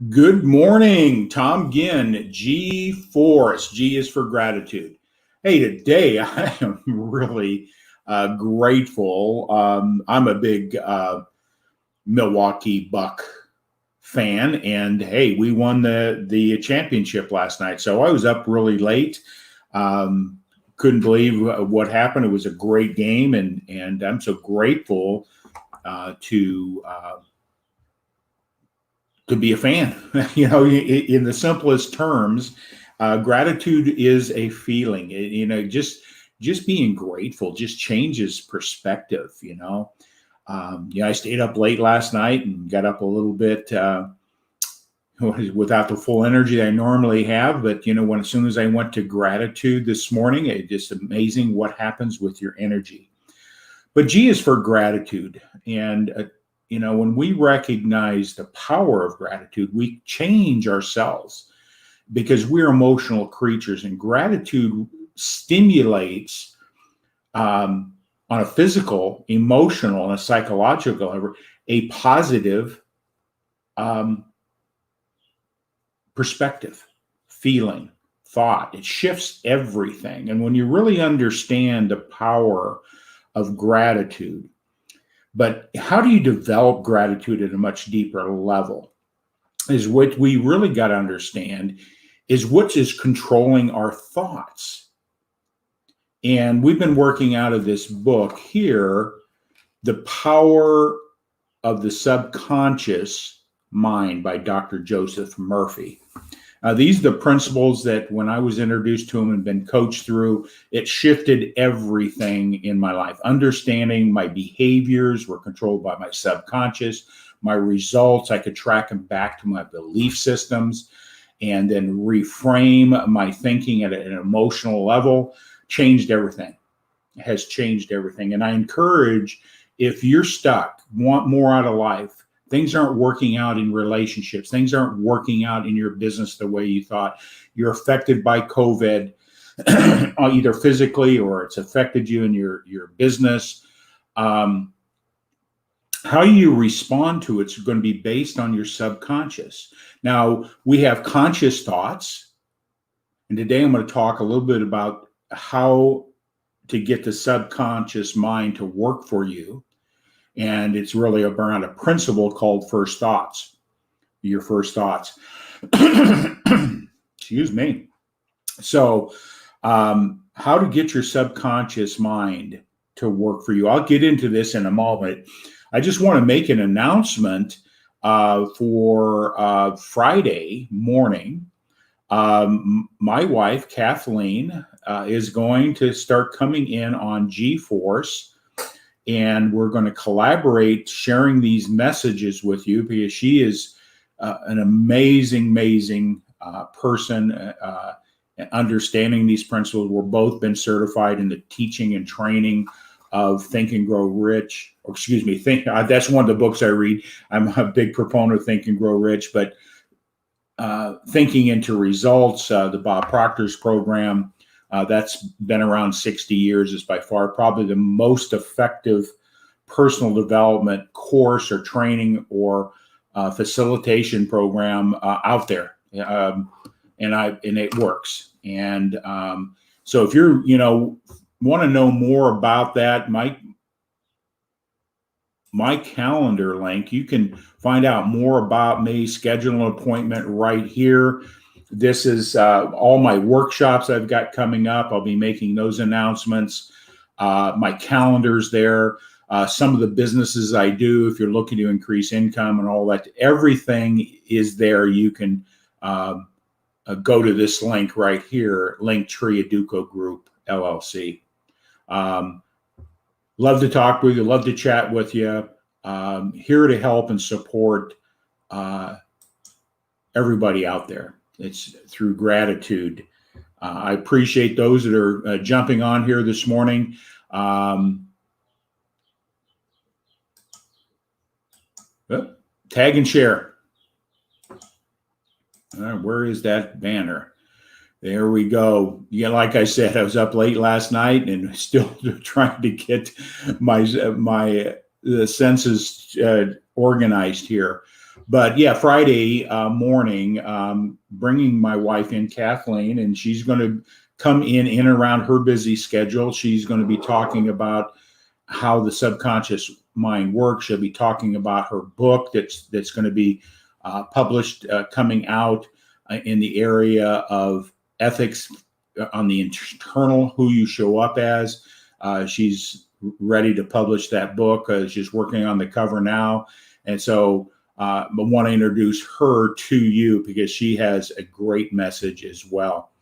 Good morning, Tom Ginn, G-Force. G is for gratitude. Hey, today I am really grateful. I'm a big Milwaukee Buck fan, and hey, we won the championship last night. So I was up really late. Couldn't believe what happened. It was a great game, and I'm so grateful to be a fan. In the simplest terms, gratitude is a feeling. Just being grateful just changes perspective. I stayed up late last night and got up a little bit without the full energy I normally have. But as soon as I went to gratitude this morning, it's just amazing what happens with your energy. But G is for gratitude, and when we recognize the power of gratitude, we change ourselves because we're emotional creatures, and gratitude stimulates on a physical, emotional, and a psychological level a positive perspective, feeling, thought. It shifts everything. And when you really understand the power of gratitude, but how do you develop gratitude at a much deeper level is what we really got to understand is what is controlling our thoughts. And we've been working out of this book here, The Power of the Subconscious Mind by Dr. Joseph Murphy. These are the principles that when I was introduced to them and been coached through, it shifted everything in my life. Understanding my behaviors were controlled by my subconscious. My results, I could track them back to my belief systems and then reframe my thinking at an emotional level. Changed everything. It has changed everything. And I encourage, if you're stuck, want more out of life, things aren't working out in relationships, things aren't working out in your business the way you thought, you're affected by COVID, either physically or it's affected you in your business. How you respond to it's going to be based on your subconscious. Now, we have conscious thoughts, and today I'm going to talk a little bit about how to get the subconscious mind to work for you. And it's really around a principle called first thoughts, your first thoughts. Excuse me. So how to get your subconscious mind to work for you. I'll get into this in a moment. I just want to make an announcement for Friday morning. My wife, Kathleen, is going to start coming in on G-Force. And we're going to collaborate sharing these messages with you because she is an amazing person understanding these principles. We're both been certified in the teaching and training of Think and Grow Rich. Or excuse me, that's one of the books I read. I'm a big proponent of Think and Grow Rich, but Thinking into Results, the Bob Proctor's program, that's been around 60 years, is by far probably the most effective personal development course or training or facilitation program out there. And it works. And so if you're, want to know more about that, my calendar link, you can find out more about me, schedule an appointment right here. This is all my workshops I've got coming up. I'll be making those announcements. My calendar's there. Some of the businesses I do, if you're looking to increase income and all that, everything is there. You can go to this link right here, Linktree Aduco Group, LLC. Love to talk with you. Love to chat with you. Here to help and support everybody out there. It's through gratitude I appreciate those that are jumping on here this morning. Tag and share. Where is that banner? There we go. Yeah, like I said, I was up late last night and still trying to get my senses organized here. But yeah, Friday morning, bringing my wife in, Kathleen, and she's going to come in around her busy schedule. She's going to be talking about how the subconscious mind works. She'll be talking about her book that's going to be published, coming out in the area of ethics on the internal, who you show up as. She's ready to publish that book. She's working on the cover now. And so I want to introduce her to you because she has a great message as well.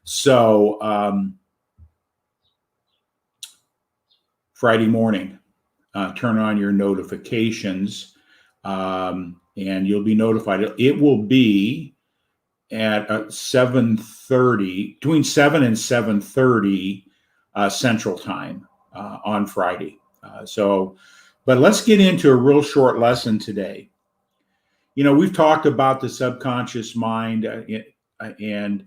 So Friday morning, turn on your notifications and you'll be notified. It will be at 7:30, between 7 and 7:30 Central Time on Friday. But let's get into a real short lesson today. You know, we've talked about the subconscious mind and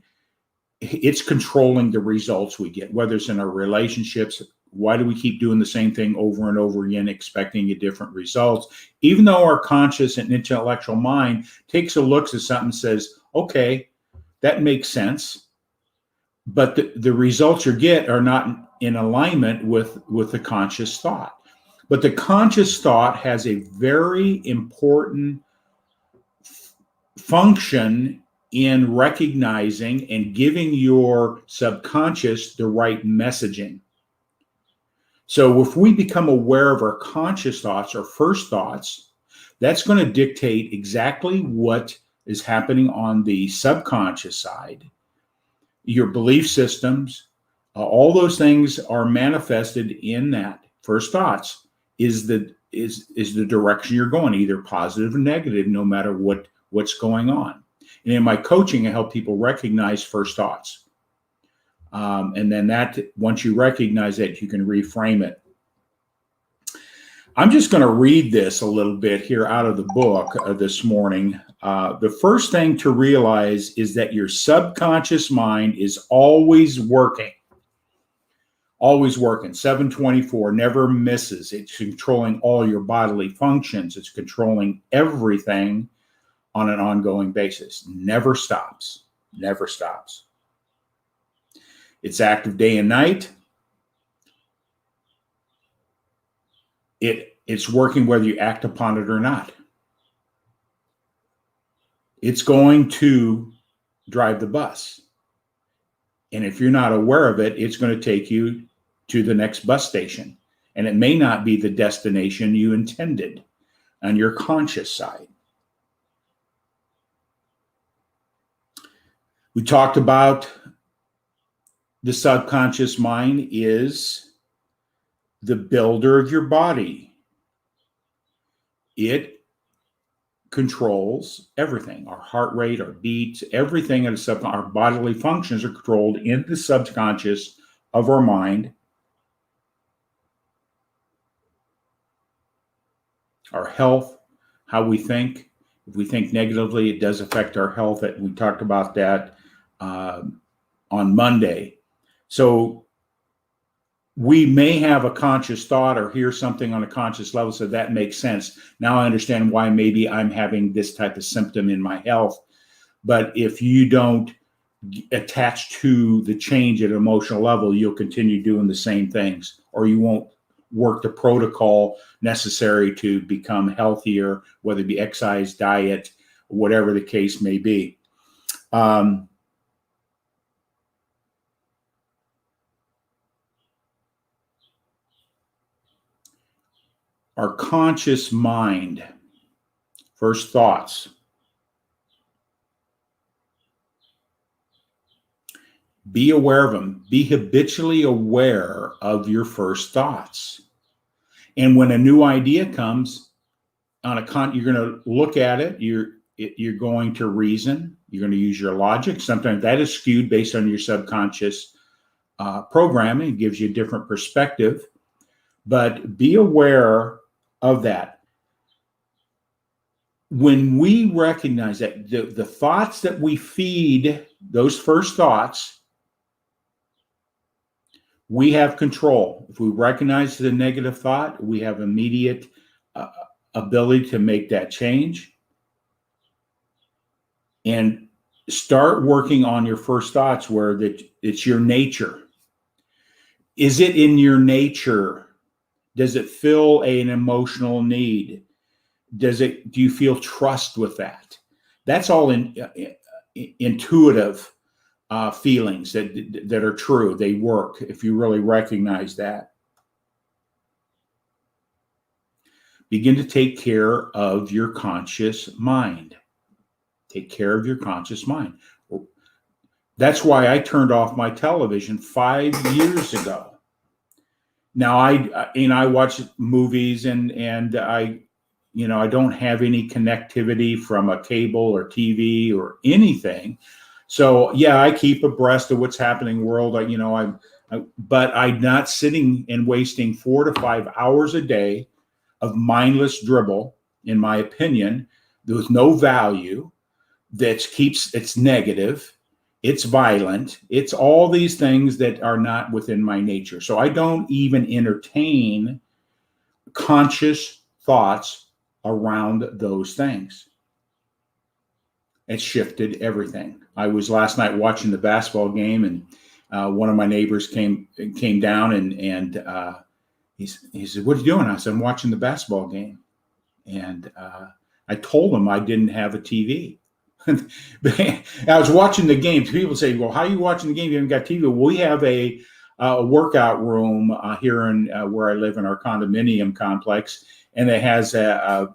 it's controlling the results we get, whether it's in our relationships. Why do we keep doing the same thing over and over again, expecting a different results? Even though our conscious and intellectual mind takes a look at something and says, okay, that makes sense, but the results you get are not in alignment with the conscious thought. But the conscious thought has a very important function in recognizing and giving your subconscious the right messaging. So if we become aware of our conscious thoughts, our first thoughts, that's going to dictate exactly what is happening on the subconscious side. Your belief systems, all those things are manifested in that. First thoughts is the direction you're going, either positive or negative, no matter what's going on. And in my coaching, I help people recognize first thoughts. And then that, once you recognize it, you can reframe it. I'm just going to read this a little bit here out of the book this morning. The first thing to realize is that your subconscious mind is always working. Always working. 7/24, never misses. It's controlling all your bodily functions. It's controlling everything on an ongoing basis. Never stops. Never stops. It's active day and night. It's working whether you act upon it or not. It's going to drive the bus. And if you're not aware of it, it's going to take you to the next bus station. And it may not be the destination you intended on your conscious side. We talked about the subconscious mind is the builder of your body. It controls everything. Our heart rate, our beats, everything in the subconscious, our bodily functions are controlled in the subconscious of our mind. Our health, how we think. If we think negatively, it does affect our health. We talked about that on Monday. So we may have a conscious thought or hear something on a conscious level, so that makes sense. Now I understand why maybe I'm having this type of symptom in my health. But if you don't attach to the change at an emotional level, you'll continue doing the same things, or you won't work the protocol necessary to become healthier, whether it be exercise, diet, whatever the case may be. Our conscious mind, first thoughts. Be aware of them. Be habitually aware of your first thoughts. And when a new idea comes, you're going to look at it. You're going to reason. You're going to use your logic. Sometimes that is skewed based on your subconscious programming. It gives you a different perspective. But be aware of that. When we recognize that the thoughts that we feed, those first thoughts, we have control. If we recognize the negative thought, we have immediate ability to make that change. And start working on your first thoughts where it's your nature. Is it in your nature? Does it fill an emotional need? Do you feel trust with that? That's all intuitive feelings that are true. They work if you really recognize that. Begin to take care of your conscious mind. Take care of your conscious mind. That's why I turned off my television 5 years ago. Now I watch movies and I don't have any connectivity from a cable or TV or anything. So yeah, I keep abreast of what's happening in the world. But I'm not sitting and wasting 4 to 5 hours a day of mindless dribble, in my opinion, with no value. It's negative, it's violent, it's all these things that are not within my nature. So I don't even entertain conscious thoughts around those things. It shifted everything. I was last night watching the basketball game, and one of my neighbors came down and he said, "What are you doing?" I said, "I'm watching the basketball game." And I told him I didn't have a TV. I was watching the game. People say, "Well, how are you watching the game? You haven't got TV." Well, we have a workout room here in where I live in our condominium complex, and it has a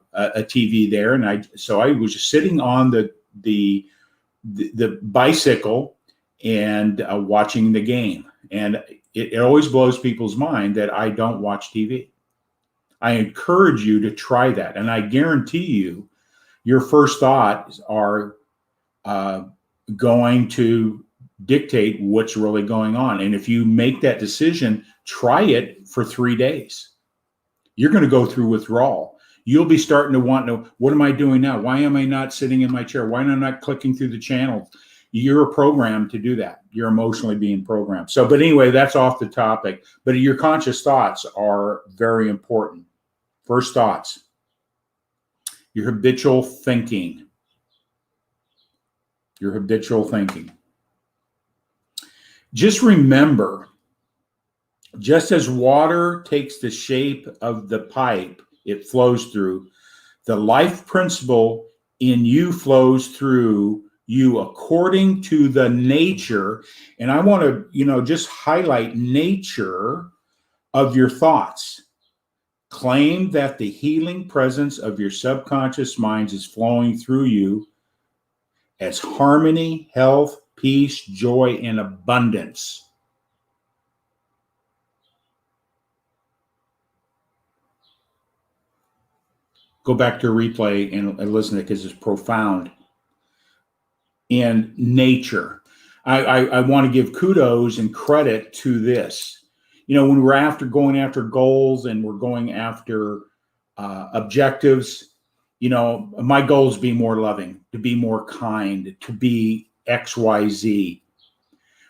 TV there. And so I was just sitting on the bicycle and watching the game. And it always blows people's mind that I don't watch TV. I encourage you to try that, and I guarantee you, your first thoughts are going to dictate what's really going on. And if you make that decision, try it for 3 days. You're going to go through withdrawal. You'll be starting to want to know, what am I doing now? Why am I not sitting in my chair? Why am I not clicking through the channels? You're programmed to do that. You're emotionally being programmed. So, but anyway, that's off the topic. But your conscious thoughts are very important. First thoughts, your habitual thinking. Your habitual thinking. Just remember, just as water takes the shape of the pipe it flows through, the life principle in you flows through you according to the nature. And I want to, just highlight nature of your thoughts. Claim that the healing presence of your subconscious minds is flowing through you as harmony, health, peace, joy, and abundance. Go back to a replay and listen to it because it's profound. And nature. I want to give kudos and credit to this. When we're going after goals and we're going after objectives, my goal is to be more loving, to be more kind, to be XYZ.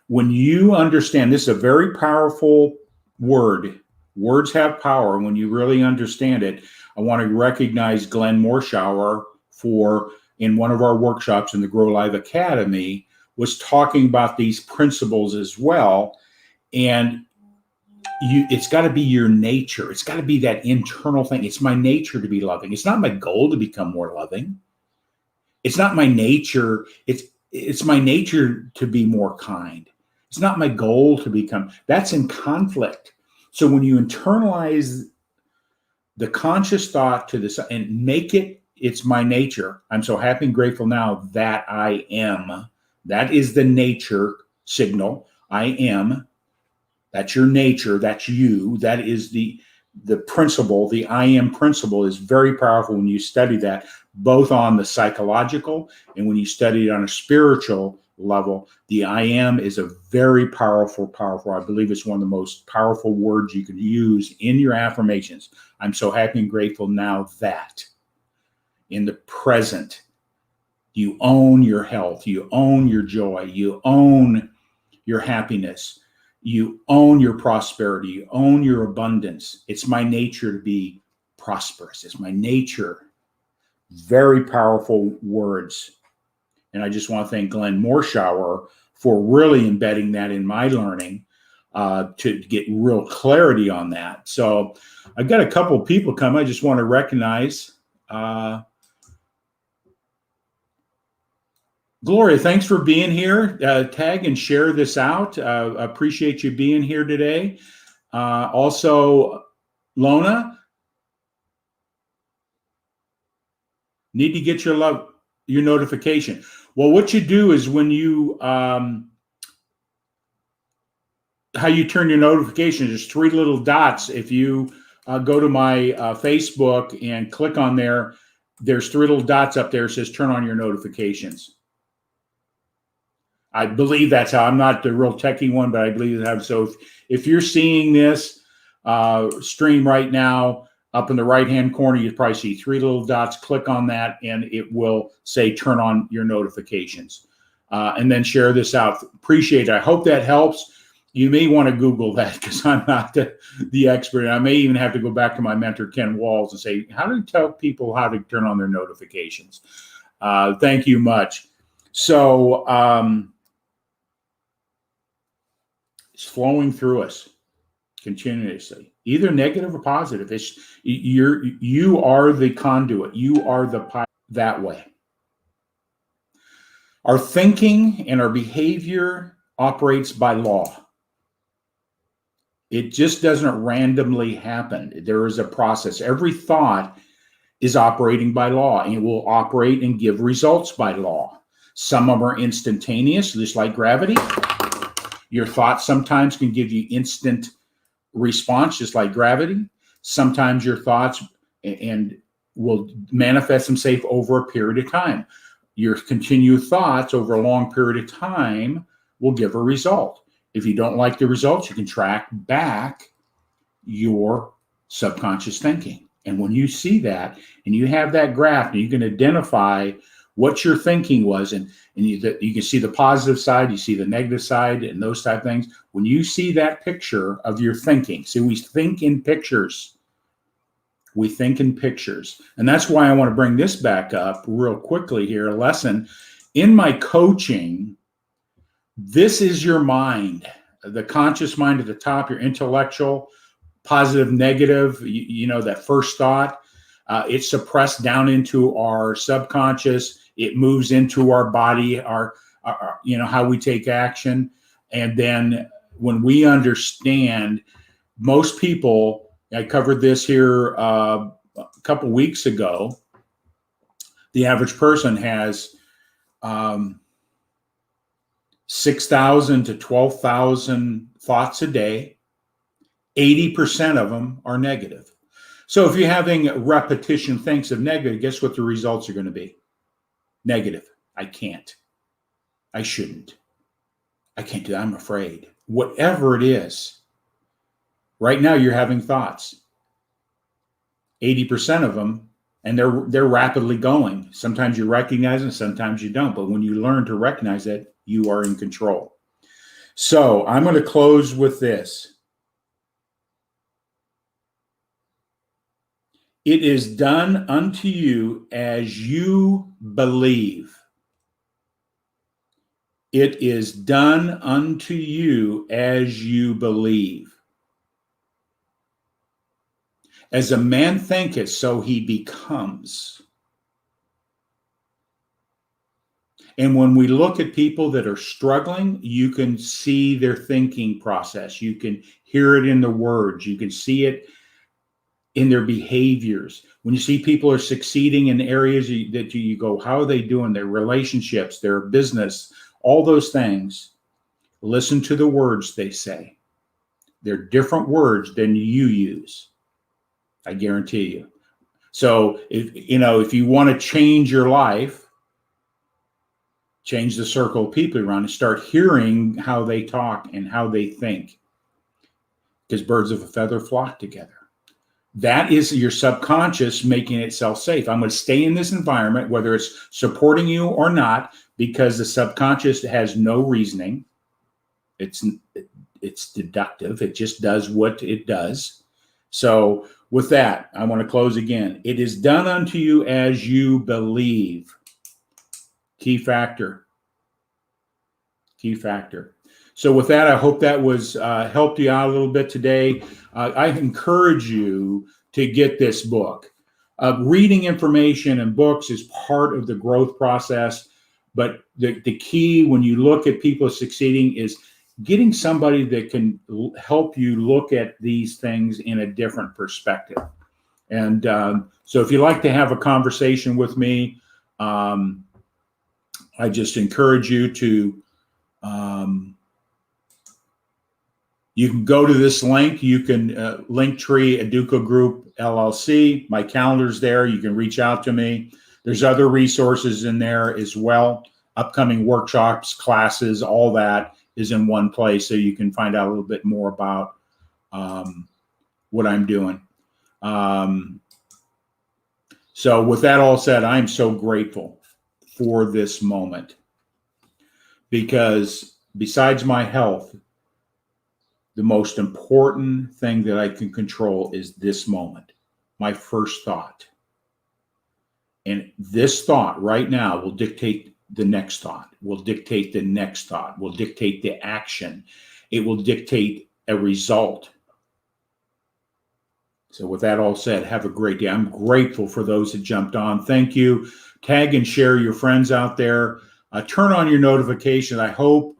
When you understand, this is a very powerful word. Words have power. When you really understand it, I want to recognize Glenn Morshower in one of our workshops in the Grow Live Academy, was talking about these principles as well. And it's got to be your nature. It's got to be that internal thing. It's my nature to be loving. It's not my goal to become more loving. It's not my nature. It's my nature to be more kind. It's not my goal to become. That's in conflict. So when you internalize the conscious thought to this and make it's my nature. I'm so happy and grateful now that I am. That is the nature signal. I am. That's your nature. That's you. That is the principle, the I am principle, is very powerful when you study that, both on the psychological and when you study it on a spiritual level. The I am is a very powerful, I believe it's one of the most powerful words you can use in your affirmations. I'm so happy and grateful now that in the present, you own your health, you own your joy, you own your happiness, you own your prosperity, you own your abundance. It's my nature to be prosperous. It's my nature. Very powerful words. And I just want to thank Glenn Morshower for really embedding that in my learning to get real clarity on that. So I've got a couple of people come. I just want to recognize Gloria, thanks for being here. Tag and share this out. Appreciate you being here today. Also, Lona, need to get your notification. Well, what you do is when you, how you turn your notifications, there's 3 little dots. If you go to my Facebook and click on there, there's 3 little dots up there. It says turn on your notifications. I believe that's how. I'm not the real techie one, but I believe that. So if you're seeing this stream right now, up in the right-hand corner, you probably see 3 little dots. Click on that, and it will say turn on your notifications. And then share this out. Appreciate it. I hope that helps. You may want to Google that because I'm not the expert. I may even have to go back to my mentor, Ken Walls, and say, how do you tell people how to turn on their notifications? Thank you much. So it's flowing through us continuously, either negative or positive. You are the conduit. You are the pipe that way. Our thinking and our behavior operates by law. It just doesn't randomly happen. There is a process. Every thought is operating by law, and it will operate and give results by law. Some of them are instantaneous, just like gravity. Your thoughts sometimes can give you instant response, just like gravity. Sometimes your thoughts and will manifest themselves over a period of time. Your continued thoughts over a long period of time will give a result. If you don't like the results, you can track back your subconscious thinking. And when you see that and you have that graph and you can identify what your thinking was, and you can see the positive side, you see the negative side, and those type of things. When you see that picture of your thinking, see, we think in pictures. We think in pictures. And that's why I want to bring this back up real quickly here, a lesson. In my coaching, this is your mind, the conscious mind at the top, your intellectual, positive, negative, you know, that first thought. It's suppressed down into our subconscious. It moves into our body, our you know, how we take action. And then when we understand, most people, I covered this here a couple weeks ago, the average person has 6,000 to 12,000 thoughts a day. 80% of them are negative. So if you're having repetition thinks of negative, guess what the results are going to be? Negative. I can't. I shouldn't. I can't do that. I'm afraid. Whatever it is, right now you're having thoughts. 80% of them, and they're rapidly going. Sometimes you recognize them, sometimes you don't. But when you learn to recognize it, you are in control. So I'm going to close with this. It is done unto you as you believe. It is done unto you as you believe. As a man thinketh, so he becomes. And when we look at people that are struggling, you can see their thinking process. You can hear it in the words. You can see it in their behaviors. When you see people are succeeding in areas that you go, how are they doing? Their relationships, their business, all those things. Listen to the words they say. They're different words than you use. I guarantee you. So if you want to change your life, change the circle of people around and start hearing how they talk and how they think. Because birds of a feather flock together. That is your subconscious making itself safe. I'm going to stay in this environment, whether it's supporting you or not, because the subconscious has no reasoning. It's deductive. It just does what it does. So with that, I want to close again. It is done unto you as you believe. Key factor. Key factor. So with that, I hope that was helped you out a little bit today. I encourage you to get this book. Reading information and books is part of the growth process, but the key when you look at people succeeding is getting somebody that can help you look at these things in a different perspective. And so if you'd like to have a conversation with me, I just encourage you to you can go to this link. You can Linktree Aduco Group LLC. My calendar's there. You can reach out to me. There's other resources in there as well. Upcoming workshops, classes, all that is in one place, so you can find out a little bit more about what I'm doing. So with that all said, I'm so grateful for this moment, because besides my health, the most important thing that I can control is this moment, my first thought. And this thought right now will dictate the next thought, will dictate the next thought, will dictate the action. It will dictate a result. So with that all said, have a great day. I'm grateful for those that jumped on. Thank you. Tag and share your friends out there. Turn on your notification. I hope,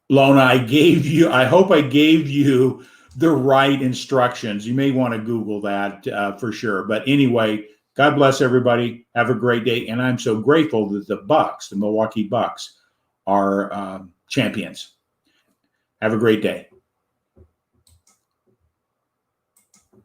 Lona, I hope I gave you the right instructions. You may want to Google that for sure. But anyway, God bless everybody. Have a great day. And I'm so grateful that the Bucks, the Milwaukee Bucks, are champions. Have a great day.